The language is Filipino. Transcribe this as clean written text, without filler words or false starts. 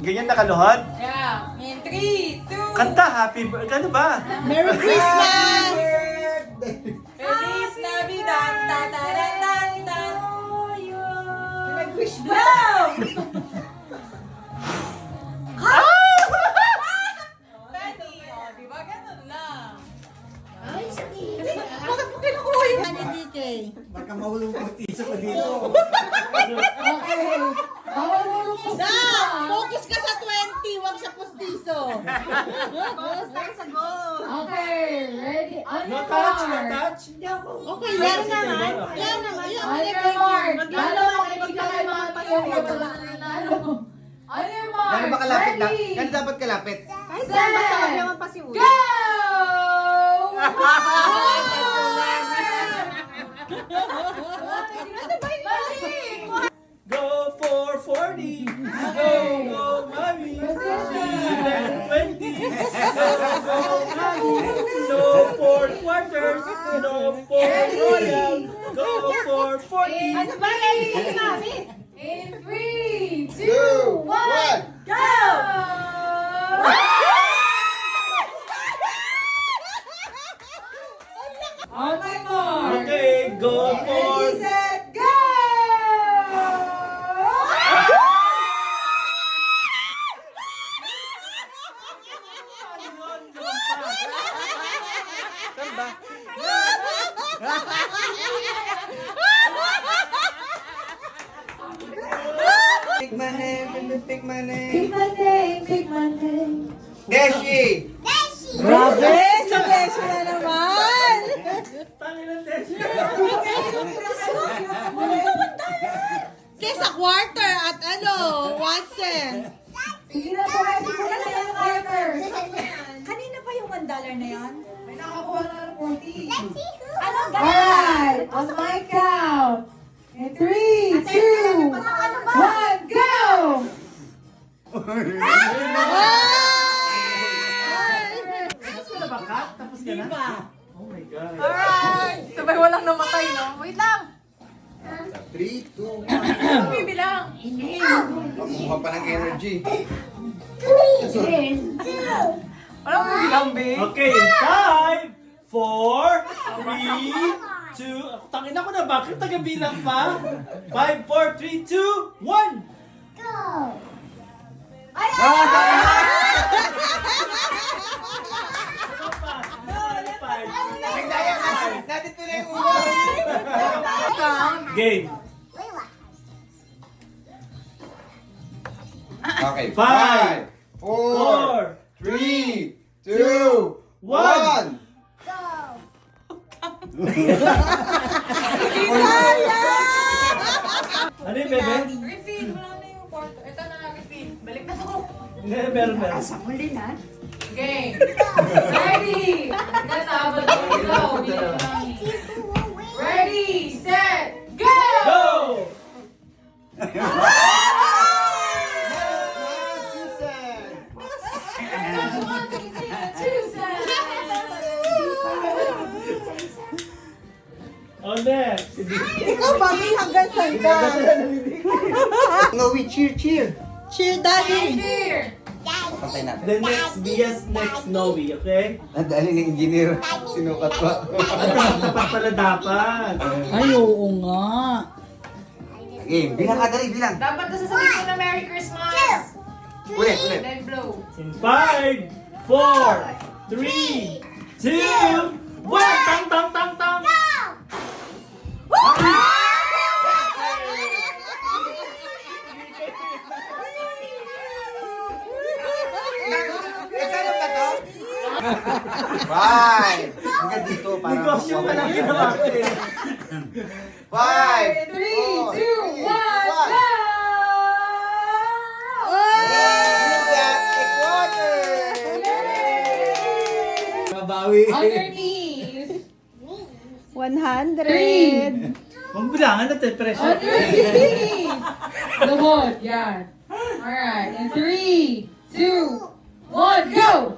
Ganyan nakaluhod? Yeah. In 3, 2. Kanta, happy birthday. Ano ba? Merry Christmas! Feliz Navidad. Ta-ta-ra-tan-tan. Nag-wish Blow! Penny. O, diba ganun lang? Bakit mo kinukuha yung ni DK? Baka mahulong po tiso ko dito. Okay. Focus ka sa 20, wag sa postiso. Focus lang sa goal. Okay, ready? On No your touch, no mark. touch. Okay, yan naman. Yan naman. Yan On your mark. Lalo, makinig ka kay mga pasuko. Wala na nanalo. On your mark. Gano'n ba kalapit na? Ready? Gano'n dapat kalapit? Set. Go! Go for 40. Go, mommy. 20. Go, mommy. No for quarters. No for royal. Go for 40. In 3, 2, 1, go! On my mark. Okay, go for... Set, go! Pick my name, pick my name. Pick my name, pick my name. Deshi! Grabe, si Beshi na naman. Tangin ng test. Kesa quarter at ano, 1 cent. Sige na po, ready ko na yung quarters. Kanina pa yung $1 na yan? May nakakuha na ng 40. Ano? Alright, on my count. In 3, 2, 1, go! Tapos ka na ba, Kat? Tapos ka na? Oh my God. Alright! Sabay walang namatay, no? Wait lang! 3, 2, 1. Ano bibilang? Makuha pa ng energy. Walang bibilang, be. Okay, 5, 4, 3, 2... Tangin ako na, bakit tagabilang pa? 5, 4, 3, 2, 1! Nagdaya ka! Nandito na yung ulo! Game. Okay, 5, 4, 4, 3, 2, 1. Ano yung bebe? Refill, wala na yung quarter. Ito na lang, refill. Balik na to. Hindi, meron. Game. Ready? Natabad ko ikaw. Ready, set, go! Go! Oh, next. Ikaw, mami, hanggang saan ka? Snowy, cheer, cheer! Cheer, daddy. Here. Patay natin. The next Bias, next Snowy, okay? Nadali ng engineer. Sinukat pa. Tapat pala dapat. Ay, oo nga. Game. Bilang ka, dali, bilang. Dapat nasasabihin ko na Merry Christmas. Ulit, ulit. Then blow. In 5, 4, 3, 2, 1! Tang, tang, tang, tang! Kasano ba to? 5. Hanggang dito para Negosyo pa lang ginawa ko eh. 5, 3, 2, 1, go! Mabawi. On your knees. 100. Magbilangan natin, presyo. On your knees. Luhod, yan. Alright, in 3, 2, 1, go!